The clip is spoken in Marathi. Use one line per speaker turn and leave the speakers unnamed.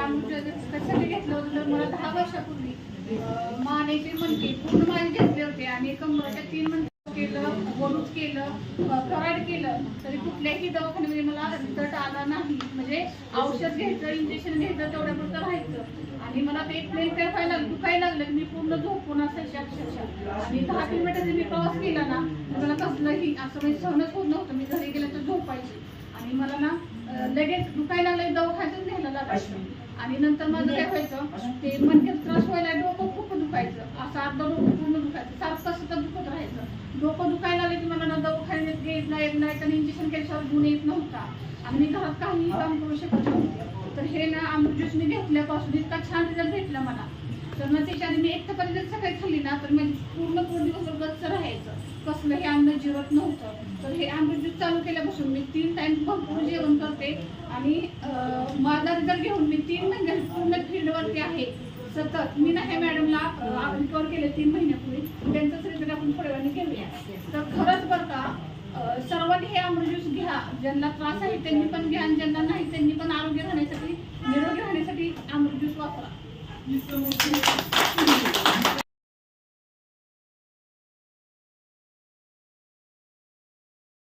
अमृत कशासाठी घेतलं होतं तर मला 10 वर्षापूर्वी मानेचे मणके पूर्ण माझे घेतले होते आणि कंबरच्या 3 मणके केलं, बोलूच केलं, फ्लोराईड केलं, तरी कुठल्याही दवाखान्यामध्ये मला रिझल्ट आला नाही. म्हणजे औषध घ्यायचं, इंजेक्शन घ्यायचं, तेवढ्यापुरतं राहायचं आणि मला ते प्लेन काय दुखायला लागलं की मी पूर्ण झोपून असायची अक्षरशः. आणि 10 किलोमीटर मी प्रवास केला ना तर मला कसलंही असं म्हणजे सहनच होत नव्हतं. मी घरी गेलं तर झोपायची आणि मला ना लगेच दुखायला लागलं दवाखान्यातच न्यायला लागायचं. आणि नंतर माझं काय व्हायचं ते मणक्यात त्रास व्हायला, डोकं खूप दुखायचं, असं अर्ध डोकं पूर्ण दुखायचं, सारखं सतत दुखत राहायचं. डोकं दुखायला लागलं की मला ना दवाखान्यात येत नाही आणि इंजेक्शन केल्याशिवाय गुण येत नव्हता आणि मी घरात काहीही काम करू शकत नव्हते. तर हे ना अमृत ज्यूस मी घेतल्यापासून इतका छान रिझल्ट भेटला मला. तर मग त्याच्या आधी मी एक चपाती सकाळी खाल्ली ना तर माझी पूर्ण दिवसभर गच्च राहायचं, कसलंही अन्न जिरत नव्हतं. तर हे अमृत ज्यूस चालू केल्यापासून मी 3 टाइम भरपूर जेवण करते आणि माझा रिझल्ट घेऊन मी 3 महिने पूर्ण फील्डवरती आहे सतत. मी ना ह्या मॅडमला रिकवर केले 3 महिन्यापूर्वी, त्यांचाच रिझल्ट आपण थोड्या वेळाने घेऊया. तर खरंच बरं का सर्वांनी हे अमृत ज्यूस घ्या, ज्यांना त्रास आहे त्यांनी पण घ्या आणि ज्यांना नाही त्यांनी पण आरोग्य राहण्यासाठी, निरोगी राहण्यासाठी अमृत ज्यूस वापरा.